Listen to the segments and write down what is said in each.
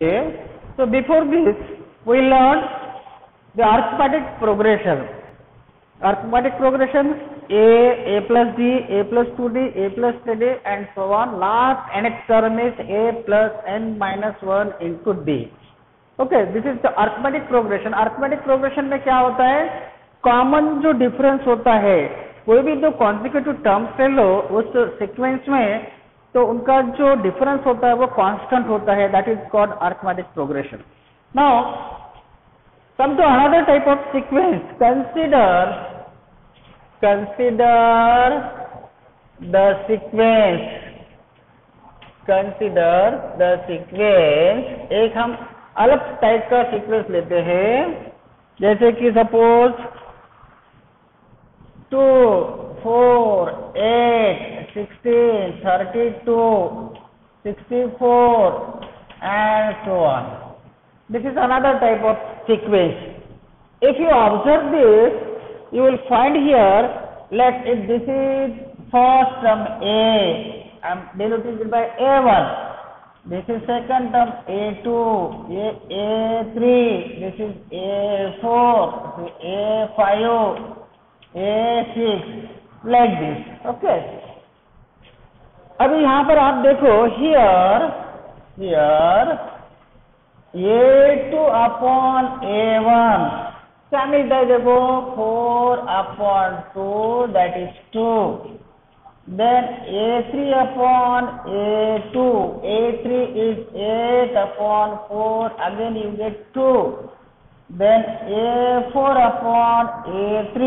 Okay, so before this, we learned the arithmetic progression. Arithmetic progression A plus D, A plus 2D, A plus 3D, and so on. Last nth term is A plus n minus 1 into D. Okay, this is the arithmetic progression. Arithmetic progression में क्या होता है? Common जो difference होता है, कोई भी दो कॉन्जिक्यूटिव टर्म्स ले लो उस सीक्वेंस में, तो उनका जो डिफरेंस होता है वो कांस्टेंट होता है. That is called arithmetic progression. Now come to another type of sequence. Consider the sequence. एक हम अलग टाइप का सीक्वेंस लेते हैं, जैसे कि suppose 2, 4, 8, 16, 32, 64, and so on. This is another type of sequence. If you observe this, you will find here, if this is first term A, I am denoted by A1. This is second term A2, A3, this is A4, this is A5, A6, like this. Okay. अभी यहाँ पर आप देखो, here A2 upon A1 क्या मिलता है? देखो 4 upon 2, that is 2. Then A3 upon A2, A3 is 8 upon 4, again you get 2. Then A4 upon A3,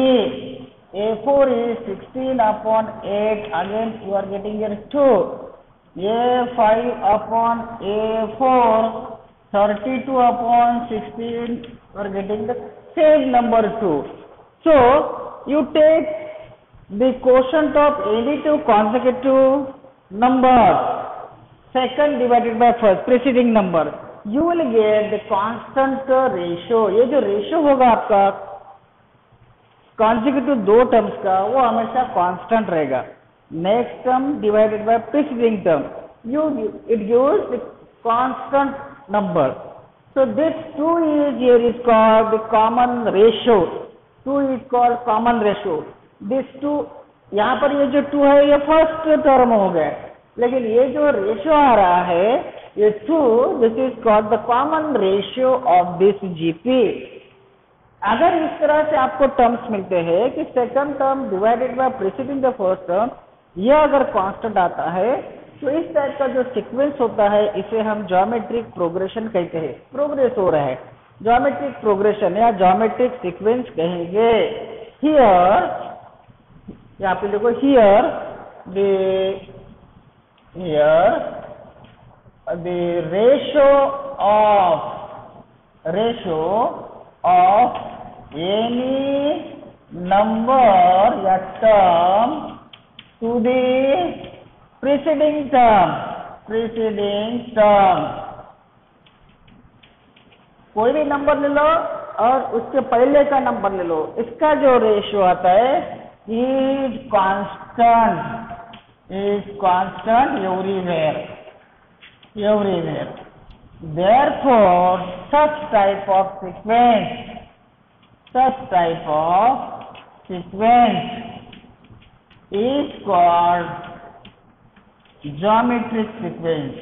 A4 is 16 upon 8, again you are getting here 2. A5 upon A4, 32 upon 16, you are getting the same number 2. So you take the quotient of any two consecutive numbers, second divided by first preceding number, you will get the constant ratio. ये जो ratio होगा आपका consecutive दो terms का, वो हमेशा constant रहेगा. Next term divided by preceding term, it gives the constant number. So this 2 is called the common ratio. 2 is called common ratio. This 2, यहाँ पर ये जो 2 है ये फर्स्ट टर्म हो गया, लेकिन ये जो रेशियो आ रहा है ये 2, this is called the common ratio of this GP. अगर इस तरह से आपको टर्म्स मिलते हैं कि second term divided by preceding the first term, ये अगर कांस्टेंट आता है, तो इस टाइप का जो सीक्वेंस होता है इसे हम ज्योमेट्रिक प्रोग्रेशन कहते हैं. प्रोग्रेस हो रहा है, ज्योमेट्रिक प्रोग्रेशन या ज्योमेट्रिक सीक्वेंस कहेंगे. हियर यहाँ पे देखो, here the ratio of any number या term to the preceding term. कोई भी नंबर ले लो और उसके पहले का नंबर ले लो, इसका जो रेशियो आता है is constant everywhere. Therefore such type of sequence is called geometric sequence.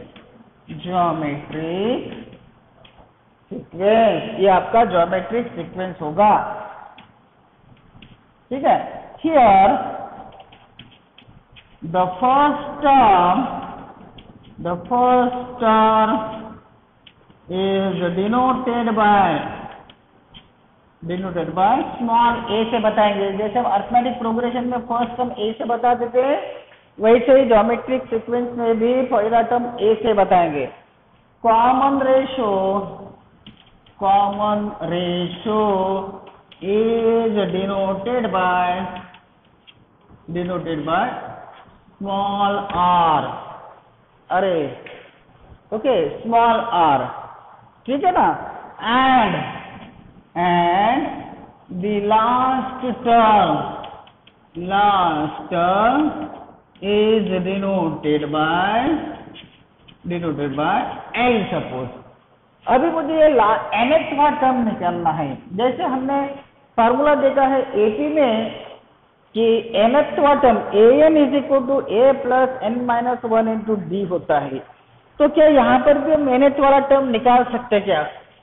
ये आपका ज्योमेट्रिक सीक्वेंस होगा. ठीक है. Here the first term is denoted by small a से बताएंगे. जैसे हम अरिथमेटिक प्रोग्रेशन में फर्स्ट टर्म a से बता देते हैं, वैसे ही ज्योमेट्रिक सीक्वेंस में भी पहला टर्म a से बताएंगे. Common ratio is denoted by small r. अरे ओके, स्मॉल r, ठीक है ना. and the last term is denoted by L, suppose. अभी मुझे ये nthवां टर्म निकालना है। जैसे हमने फार्मूला देखा है AP में कि nthवां term an is equal to a plus n minus 1 into d होता है। तो क्या यहाँ पर भी हम nth वाला टर्म निकाल सकते क्या,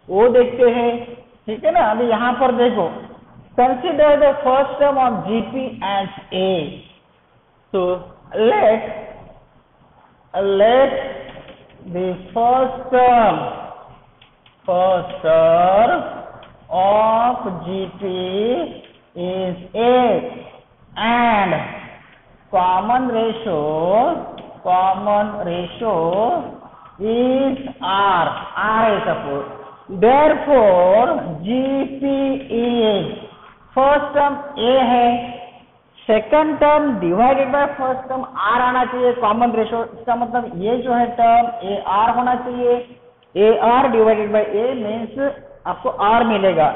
वो देखते हैं। ठीक है ना। अभी यहाँ पर देखो, consider the first term of GP as a। तो let the first term of GP is a and common ratio is R है suppose। Therefore GP is first term a है, second term divided by first term r आना चाहिए common ratio. इसका मतलब ये जो है टर्म AR होना चाहिए। AR divided by a means आपको r मिलेगा।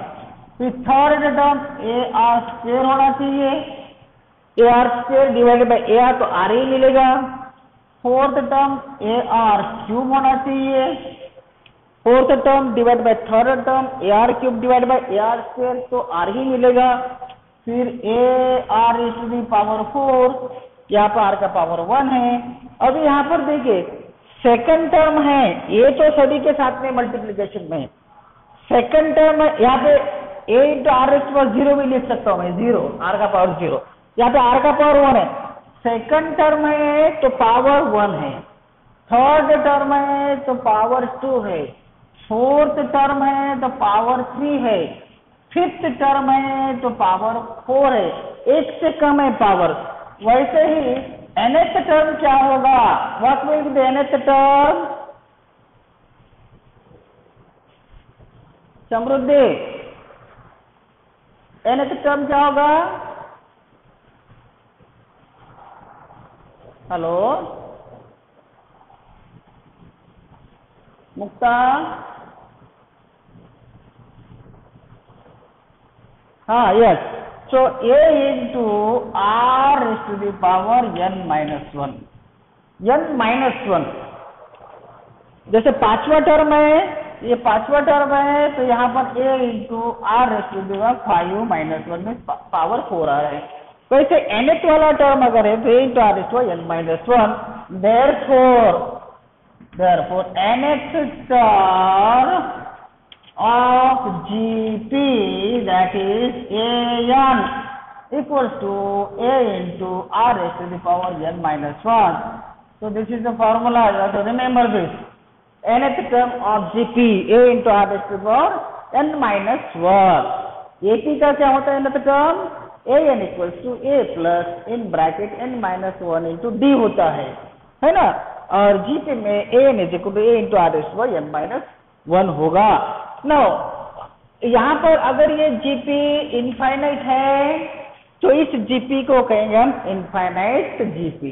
फिर थर्ड टर्म AR स्क्वायर होना चाहिए, AR square divided by AR तो r ही मिलेगा। फोर्थ टर्म AR क्यूब होना चाहिए, fourth term divide by third term AR cube divide by AR square तो r ही मिलेगा। फिर AR is to the power 4, यहाँ पर r का पावर 1 है। अब यहाँ पर देखिए सेकंड टर्म है, ये तो सभी के साथ में मल्टीप्लीकेशन में सेकंड टर्म है। यहाँ पे a into r is power 0 भी लिख सकता हूँ मैं, 0 r का पावर 0, यहाँ पे r का पावर 1 है। सेकंड टर्म है तो पावर 1 है, थर्ड टर्म है तो पावर 2 है, फोर्थ टर्म है तो पावर 3 है, फिफ्थ टर्म है तो पावर 4 है, एक से कम है पावर। वैसे ही nth टर्म क्या होगा, what will be the nth term? Samriddhi, nth term क्या होगा? हेलो मुक्ता, हाँ yes. So a into r is to the power n minus 1, n minus 1। जैसे पांचवा टर्म है, ये पांचवा टर्म है तो यहाँ पर a into r is to the 5 minus 1 में पावर 4 आ रहा है। वैसे nth वाला टर्म अगर है तो a into r is to n minus 1। therefore nth term of GP, that is an, equals to a into r raised to the power n minus 1. So this is the formula, you have to remember this. Nth term of GP, a into r raised to the power n minus 1. AP का क्या होता है nth term? an equals to a plus in bracket n minus 1 into d होता है ना। और GP में an is equal to a into r raised to the power n minus 1 होगा। नो यहाँ पर अगर ये GP इनफाइनाइट है तो इस GP को कहेंगे हम इनफाइनाइट GP।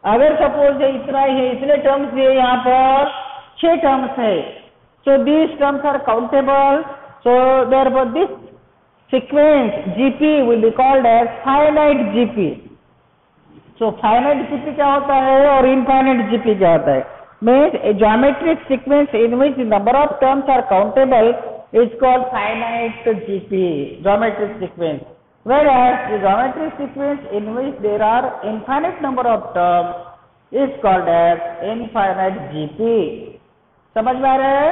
अगर सपोज ये इतना ही है, इतने टर्म्स दिए यहाँ पर 6 टर्म्स है, so these terms are countable, so therefore this sequence GP will be called as finite GP। So finite GP क्या होता है और इनफाइनाइट GP क्या होता है? Means a geometric sequence in which the number of terms are countable is called finite GP, geometric sequence. Whereas the geometric sequence in which there are infinite number of terms is called as infinite GP. समझ में आ रहा है?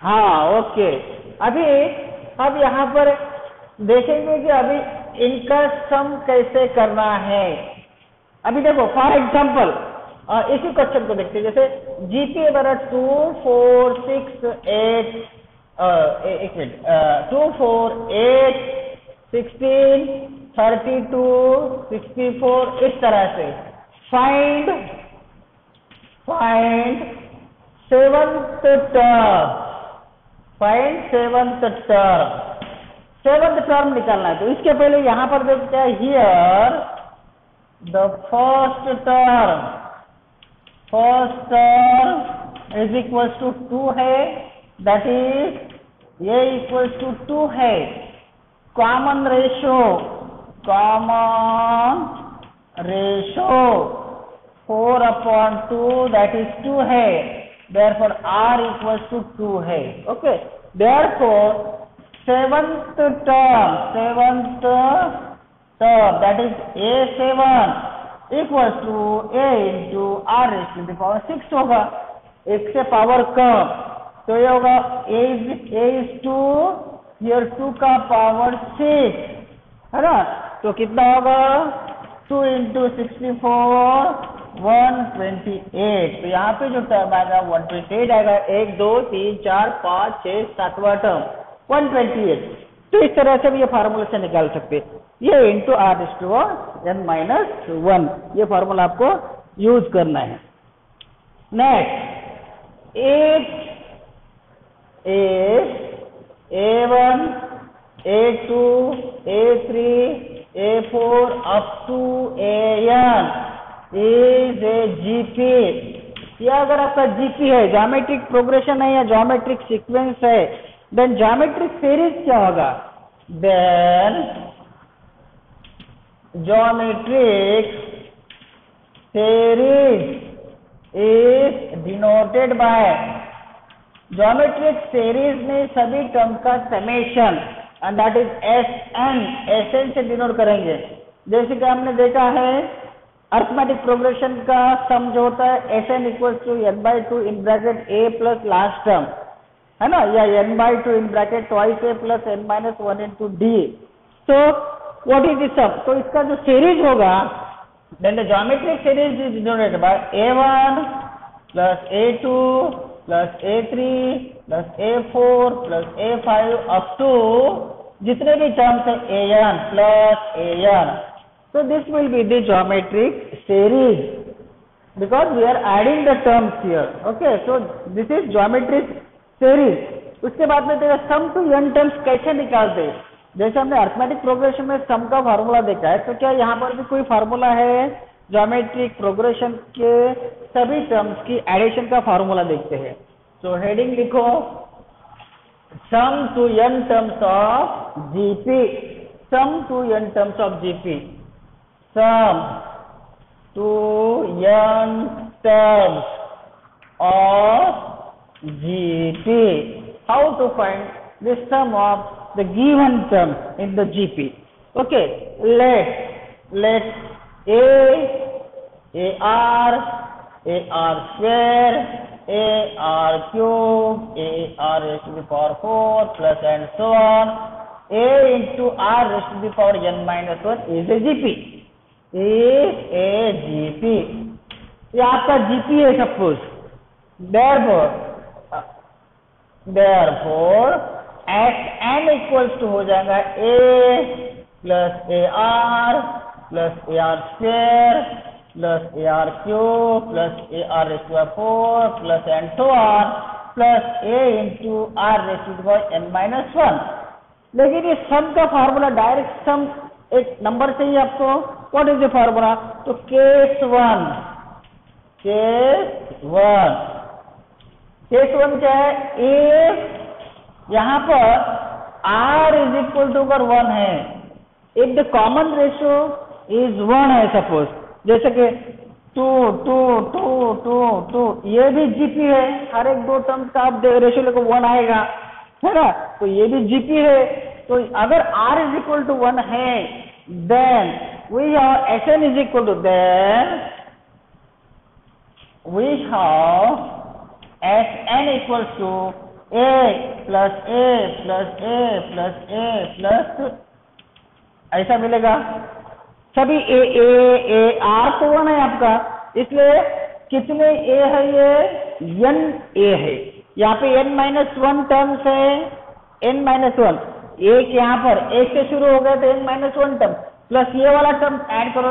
हाँ, okay. अभी अब यहाँ पर देखेंगे कि अभी इनका सम कैसे करना है। अभी देखो फॉर एग्जाम्पल इसी क्वेश्चन को देखते हैं। जैसे GP बराबर 2 4 6 8 एक मिनट 2 4 8 16 32 64 इस तरह से find seventh term, seventh term निकालना है। तो इसके पहले यहां पर देखते हैं here the first term is equals to 2 है, that is a equals to 2 है। कॉमन रेशो 4/2 that is 2 है। therefore r equals to 2 है. Okay, therefore seventh term that is a7 equals to a into r raised to the power 6 होगा. एक से power कम तो ये होगा a is 2 here 2 का पावर 6 है ना. तो कितना होगा 2 into 64 128. तो यहाँ पे जो टर्म आएगा 128 आएगा. 1 2 3 4 5 6 7वां टर्म 128. तो इस तरह से भी ये फार्मूला से निकाल सकते हैं. ये into r raise to n minus 1 ये फार्मूला आपको यूज करना है. Next 8 is a1 a2 a3 a4 up to an is a GP. यह अगर आपका GP है, ज्योमेट्रिक प्रोग्रेशन है या ज्योमेट्रिक सीक्वेंस है, देन ज्योमेट्रिक सीरीज क्या होगा? Then geometric series is denoted by, geometric series में सभी टर्म का summation and that is SN से डिनोट करेंगे. जैसे कि हमने देखा है अरिथमेटिक प्रोग्रेशन का सम जो होता है SN equals to n/2 in bracket a plus last term है ना, या n/2 in bracket twice a plus n-1 into d. तो व्हाट इज दिस सम? तो इसका जो सीरीज होगा then the geometric series is denoted by a1 plus a2 plus a3 plus a4 plus a5 up to जितने भी terms है an plus an. So this will be the geometric series because we are adding the terms here. Okay, so this is geometric series. उसके बाद में देखा सम to n terms कैसे निकालते हैं. जैसे हमने अरिथमेटिक प्रोग्रेशन में सम का फार्मूला देखा है, तो क्या यहाँ पर भी कोई फार्मूला है? ज्योमेट्रिक प्रोग्रेशन के सभी टर्म्स की एडिशन का फार्मूला देखते हैं. सो हेडिंग लिखो sum to n terms of GP. Sum to n terms of GP. Sum to n terms of GP. How to find the sum of the given terms in the GP? Okay, let AR square, AR cube, AR raised to the power 4 plus and so on, A into R raised to the power n minus 1 is a GP. is a GP. ये आपका GP है suppose. therefore SN equals to हो जाएगा A plus AR plus AR square plus AR cube plus AR raised to the power 4 plus and so on plus A into R raised to the power n minus 1. लेकिन ये सम का formula direct sum एक number से ही आपको what is the formula? तो case one क्या है? If यहाँ पर R इज इक्वल टू अगर 1 है, if the common ratio is 1 है सपोज, जैसे कि 2 2 2 2 2 ये भी GP है. हर एक दो टर्म का आप रेशियो लेकर 1 आएगा है ना, तो ये भी GP है. तो अगर R इज इक्वल टू 1 है then we have SN is equal to, then we have SN equals to A plus A plus A plus A plus ऐसा मिलेगा. सभी A R तो 1 है आपका, इसलिए कितने A है? ये n A है. यहाँ पे n-1 टर्म्स है, n-1 एक यहाँ पर एक से शुरू हो गया तो n-1 टर्म प्लस ये वाला टर्म ऐड करो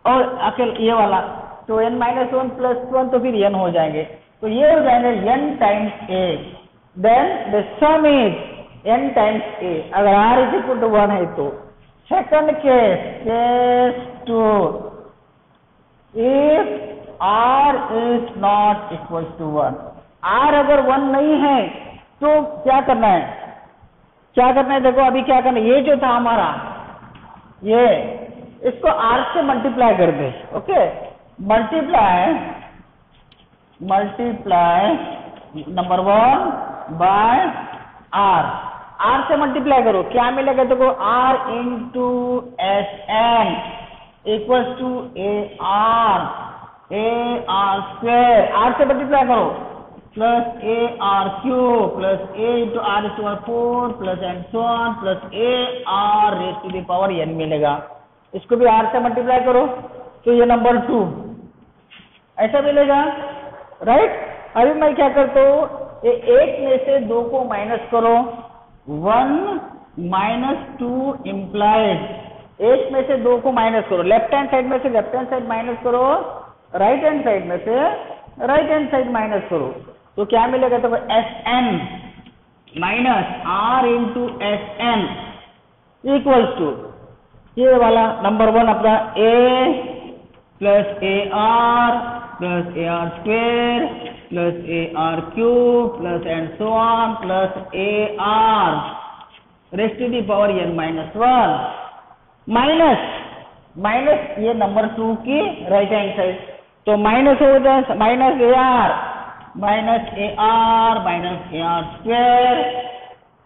और अकेले ये वाला, तो n-1 प्लस 1 तो फिर n हो जाएंगे. तो ये हो जाएंगे n times A. Then the sum is n times A अगर R इज इक्वल टू 1 है तो. Second case 2, if R is not equal to 1, R अगर 1 नहीं है तो क्या करना है? देखो अभी क्या करना है, ये जो था हमारा ये इसको R से मल्टीप्लाई कर दे. Okay, multiply number 1 by r, r से मल्टीप्लाई करो, क्या मिलेगा देखो, r into s n equals to a r square, r से मल्टीप्लाई करो, plus a r cube plus a into r to 4 plus and so on plus a r raise to the power n मिलेगा। इसको भी are से multiply करो तो ये number 2 ऐसा मिलेगा, राइट। अभी मैं क्या करता हूँ, ये 1 में से 2 को माइनस करो, 1 माइनस 2 इम्प्लाइड, 1 में से 2 को माइनस करो, लेफ्ट हैंड साइड में से लेफ्ट हैंड साइड माइनस करो, राइट हैंड साइड में से राइट हैंड साइड माइनस करो, तो क्या मिलेगा, तो s n minus r into s n equals to ये वाला नंबर 1 अपना a plus a r square plus a r cube plus and so on plus a r raise to the power n minus 1 minus ये number 2 की right hand side, तो minus हो जाए minus a r square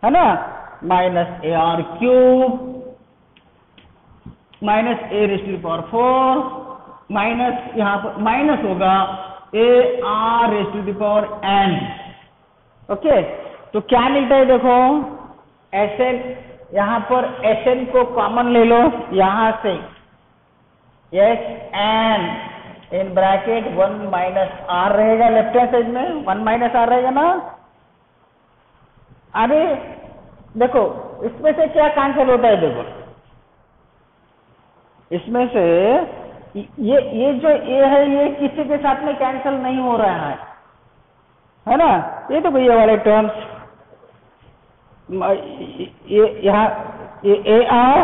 है ना, minus a r cube minus a raise to the power 4 minus यहाँ पर minus होगा a r raise to the power n. Okay, तो क्या मिलता है देखो, एस एन, यहाँ पर एस एन को कॉमन ले लो, यहाँ से S N in bracket 1 minus r रहेगा, लेफ्ट हैंड साइड में 1 माइनस आर रहेगा ना। अभी देखो इसमें से क्या कैंसिल होता है, देखो इसमें से ये जो ए है ये किसी के साथ में कैंसिल नहीं हो रहा है ना, ये तो भैया वाले टर्म्स, ये यहाँ ये ए आर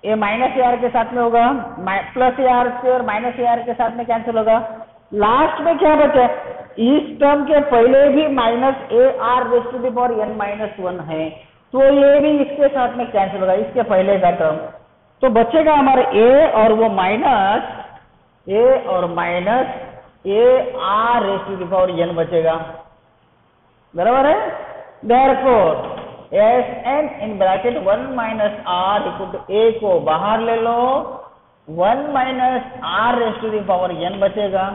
ये माइनस ए आर के साथ में होगा, plus a r square minus a are के साथ में कैंसिल होगा, लास्ट में क्या बचा, इस टर्म के पहले भी minus a r raise to the power n minus 1 है, तो ये भी इसके साथ में कैंसिल होगा, इसके पहले का टर्म, तो बचेगा हमारे ए और वो minus a r raise to the power n बचेगा, बराबर है। Therefore s N in bracket 1 minus r equal to a को बाहर ले लो, 1 minus r raise to the power n बचेगा।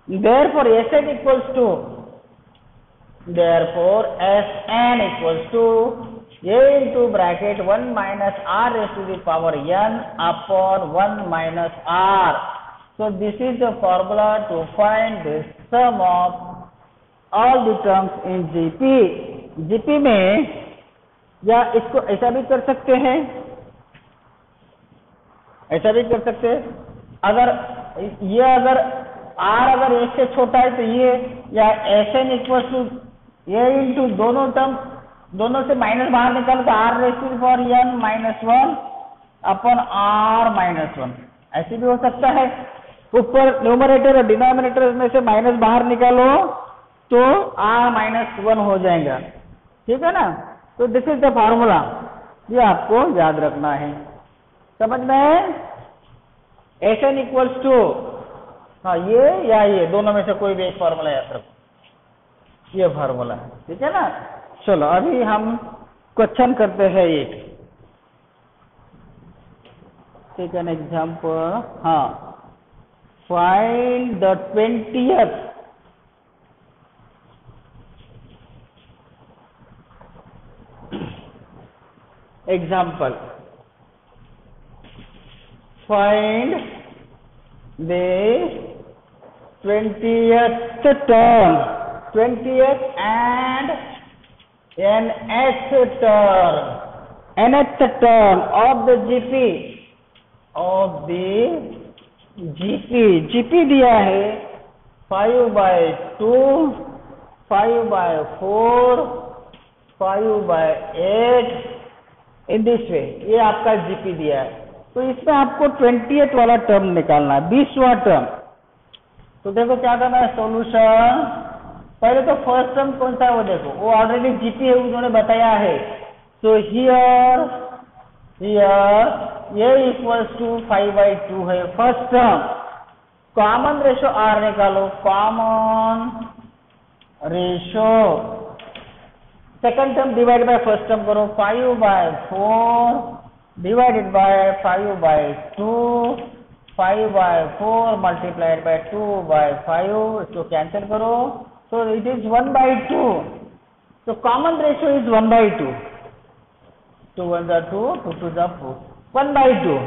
Therefore Sn equals to A into bracket 1 minus r raised to the power n upon 1 minus r. So this is the formula to find the sum of all the terms in GP. GP में या इसको ऐसा भी कर सकते हैं, अगर are अगर एक से छोटा है तो ये, या एस एन इक्वल टू ये इंटू दोनों से माइनस बाहर निकालो तो r raise to the power n minus 1 अपन आर माइनस 1, ऐसे भी हो सकता है। ऊपर न्यूमरेटर और डिनोमिनेटर में से माइनस बाहर निकालो तो आर माइनस 1 हो जाएगा, ठीक है ना। तो दिस इज द फार्मूला, ये आपको याद रखना है, समझ में। एस एन इक्वल्स टू ये या ये दोनों में से कोई भी एक फार्मूला याद रखो, ये फार्मूला है, ठीक है ना। चलो अभी हम क्वेश्चन करते हैं एक, टेक एन एग्जांपल। हाँ, find the 20th example, find the 20th term, 20th and nth term of the GP दिया है 5/2, 5/4, 5/8 in this way, ये आपका GP दिया है। तो इसमें आपको 20th वाला टर्म निकालना है, 20वां टर्म। तो देखो क्या करना है, सॉल्यूशन, पहले तो फर्स्ट टर्म कौन सा है वो देखो, वो ऑलरेडी जीपी है, उन्होंने बताया है। तो हियर ये इक्वल्स टू 5/2 है first term, common ratio r निकालो, common ratio second term divide by first term करो, 5/4 डिवाइडेड बाय 5/2, 5/4 मल्टीप्लाइड बाय 2/5, इसको कैंसिल करो, so it is 1/2, so common ratio is 1/2, 2 1 are 2, 2 2 are 4, 1/2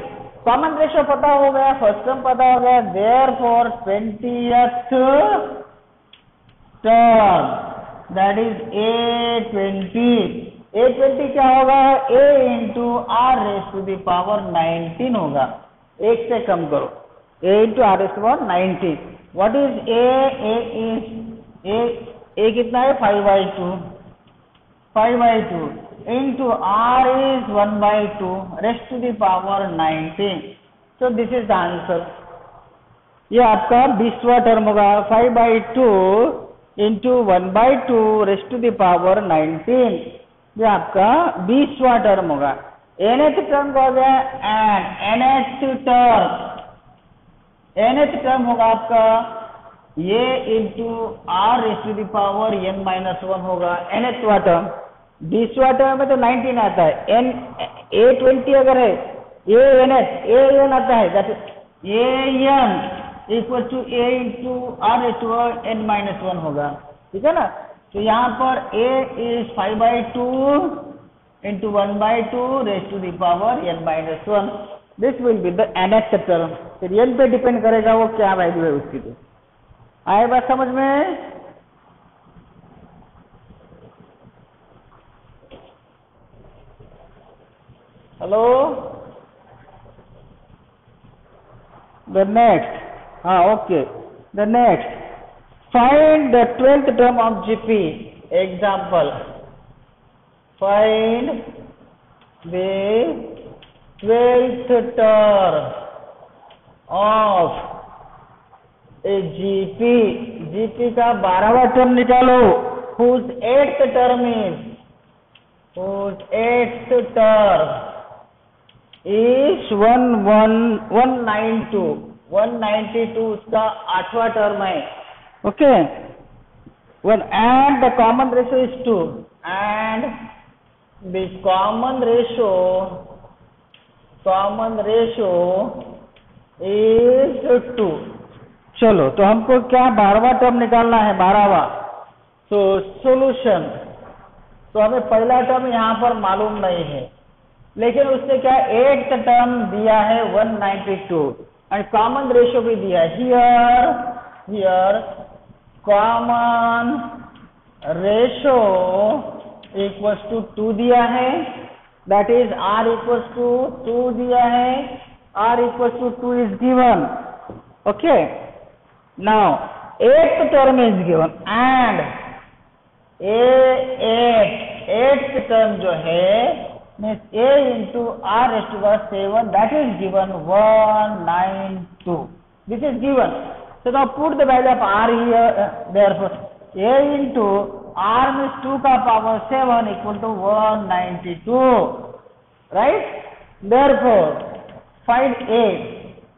common ratio पता हो गया, first term पता हो गया, therefore 20th term that is A20 क्या होगा, A into R raise to the power 19 होगा, एक से कम करो, A into R raise to power 19, what is A कितना है 5/2 into R is 1/2 raised to the power 19, so this is the answer. ये आपका 20वां टर्म होगा, 5/2 into 1/2 raised to the power 19, ये आपका 20वां टर्म होगा। nth टर्म का हो गया, and nth टर्म होगा आपका ये into R raised to the power n-1 होगा, nthवां टर्म। 20वां टर्म में तो 19 आता है, A20 अगर है, an आता है, that an equal to A into R raise to n-1 होगा, ठीक है ना। तो यहाँ पर A is 5/2 into 1/2 raise to the power n-1, this will be the nth term. फिर n पे डिपेंड करेगा वो क्या वैल्यू है उसकी। तो आए बात समझ में? हेलो, द नेक्स्ट, हाँ okay, the next, find the 12th term of GP। Example, find the 12th term of A GP का 12वां टर्म निकालो, whose 8th term is 192 उसका 8वां टर्म है, okay. and the common ratio is 2, and the common ratio is 2। चलो, तो हमको क्या 12वां term निकालना है, 12वां। तो सॉल्यूशन, तो हमें पहला टर्म यहाँ पर मालूम नहीं है, लेकिन उसने क्या 8th टर्म दिया है 192 एंड कॉमन रेशियो भी दिया है। Here common ratio equals to 2 दिया है, that is R equals to 2 दिया है, R equals to 2 is given, okay. Now 8th term is given and 8th term जो है means A into R raised to the 7, that is given 192. This is given. So now put the value of R here. Therefore, A into R means 2 का power 7 equal to 192. Right? Therefore, find A.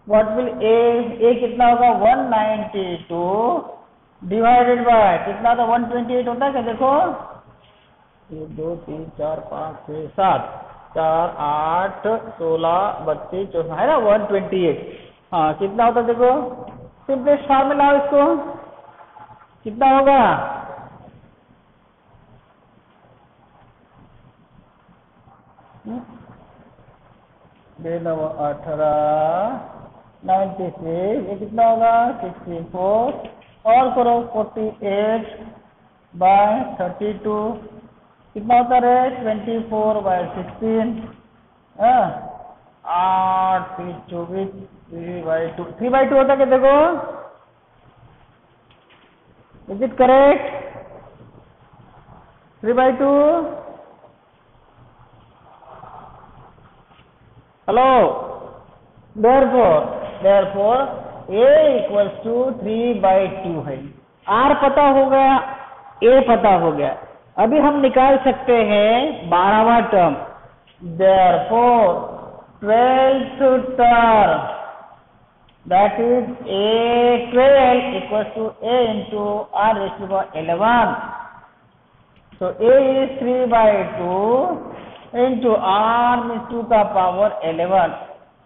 What will A? A कितना होगा 192 divided by कितना था 128 होता है क्या? देखो 1 2 3 4 5 6 7 4 8 16 32 64 है ना 128। हाँ कितना होता देखो, सिंपलेस्ट फार्मूला इसको कितना होगा, बेनवा 18 96, ये कितना होगा 64 और करो 48/32 कितना होता है 24/16, 8 24 3/2 होता है देखो, is it correct 3/2? Hello, therefore A equals to 3/2 है। R पता हो गया, A पता हो गया, अभी हम निकाल सकते हैं 12वां term. therefore 12th that is A12 equals to A into R raised to the power 11. So A is 3 by 2 into R means 2 का power 11.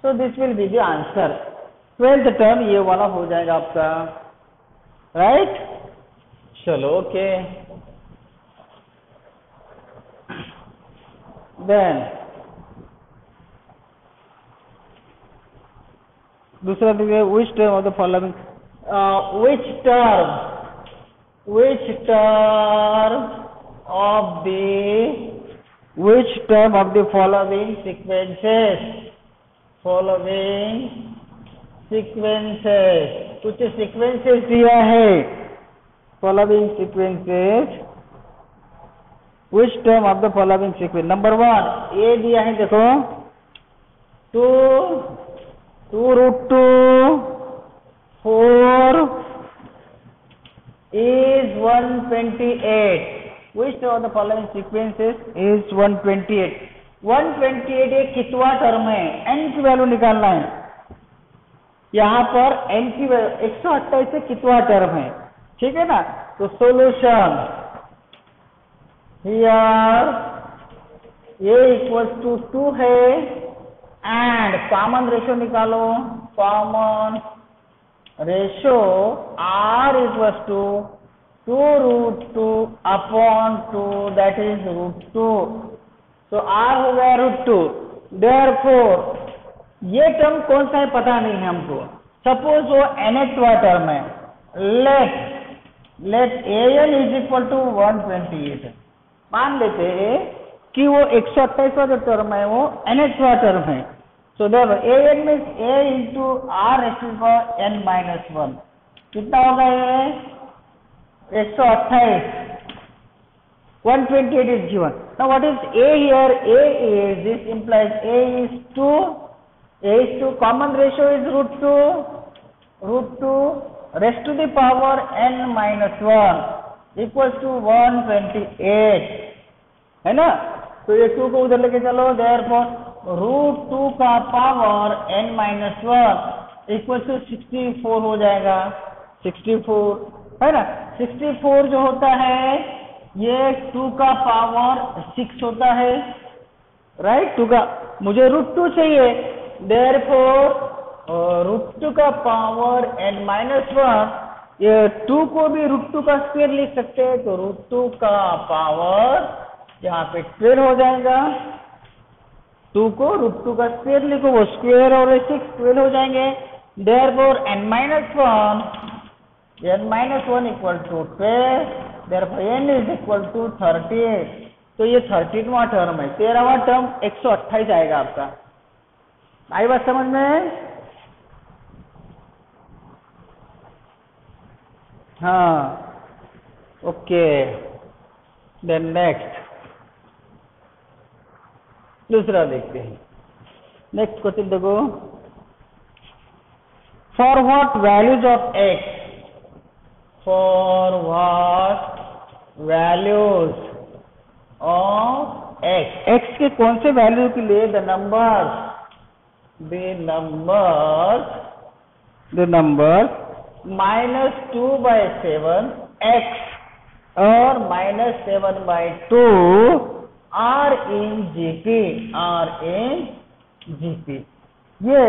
So this will be the answer. 12th term ये वाला हो जाएगा आपका, right? चलो okay. Then दूसरा देखिए, which term of the following which term of the following sequences कुछ sequences दिया है, following sequences, which term of the following sequence? Number 1 A दिया है, देखो 2 root 2 4 is 128. Which of the following sequences is 128? 128 एक कितवा टर्म है, n की वैल्यू निकालना है. यहाँ पर n की 128 से कितवा टर्म है, ठीक है ना. तो solution here a equals to 2 है एंड कॉमन रेशियो निकालो. Common ratio r equals to 2 root 2 upon 2 that is root 2. So r हो गया √2. Therefore ये टर्म कौन सा है पता नहीं है हमको. सपोज वो nthवा टर्म है. Let an is equal to 128. मान लेते हैं कि वो 128वां जो टर्म है वो nthवा टर्म है. सो therefore an means a into r n minus 1. कितना होगा ये 128. 128 is given. Now what is a here? A is, this implies a is 2. Common ratio is √2 raised to the power n minus 1 equals to 128 है ना. तो ये 2 को उधर लेके चलो. therefore √2 का power n minus 1 equals to 64 हो जाएगा. 64 है ना. 64 जो होता है ये 2 का पावर 6 होता है, राइट. 2 का मुझे √2 चाहिए. therefore √2 का पावर n minus 1, ये 2 को भी √2 का स्क्वायर लिख सकते हैं. तो √2 का पावर यहाँ पे 12 हो जाएगा. 2 को √2 का स्क्वायर लिखो, वो स्क्वायर और 6 12 हो जाएंगे. therefore n minus 1 equal to 12. therefore n is equal to 38. तो ये 13वां टर्म है. 13वां टर्म 128 आएगा आपका. आई बात समझ में? हाँ ओके. देन नेक्स्ट दूसरा देखते हैं. नेक्स्ट क्वेश्चन देखो. For what values of x, for what values of x के कौन से वैल्यू के लिए the numbers -2/7 x और -7/2 are in GP. ये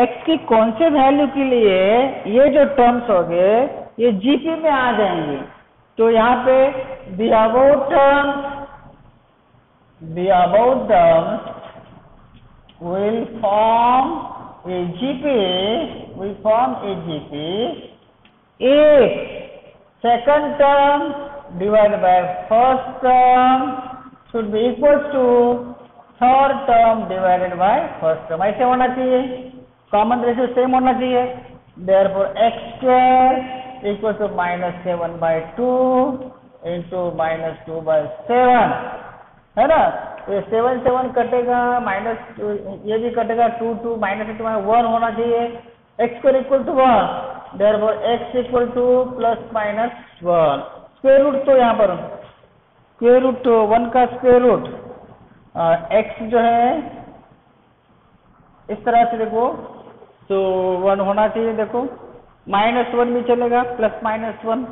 x की कौन से वैल्यू के लिए ये जो टर्म्स हो गए ये जीपी में आ जाएंगे. तो यहाँ पे the above terms will form a GP if second term divided by first term should be equal to third term divided by first term. ऐसे होना चाहिए. कॉमन रेशियो सेम होना चाहिए. therefore x² equals to -7/2 into -2/7 है ना. ये 7 कटेगा, ये भी कटेगा, 2 -1 होना चाहिए. x² equal to 1. therefore x equal to ±1. Square root तो यहाँ पर स्क्वायर रूट 1 का स्क्वायर रूट x जो है इस तरह से देखो तो 1 होना चाहिए। देखो -1 भी चलेगा, +-1,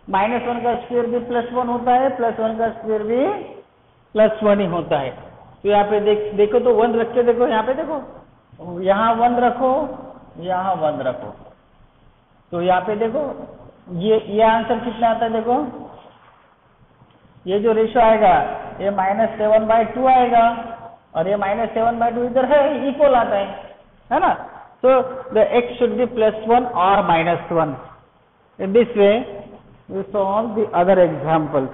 -1 का स्क्वायर भी +1 होता है, +1 का स्क्वायर भी +1 ही होता है। तो यहाँ पे देखो तो 1 रख के देखो, यहाँ पे देखो, यहाँ 1 रखो, यहाँ 1 रखो, तो यहाँ पे देखो ये आंसर कितना आता है। देखो ये जो रेशो आएगा ये -7/2 आएगा, और ये -7/2 इधर है, इक्वल आता है ना। तो द x शुड बी +1 और -1। In this way we solve the other examples.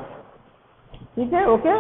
ठीक है, ओके।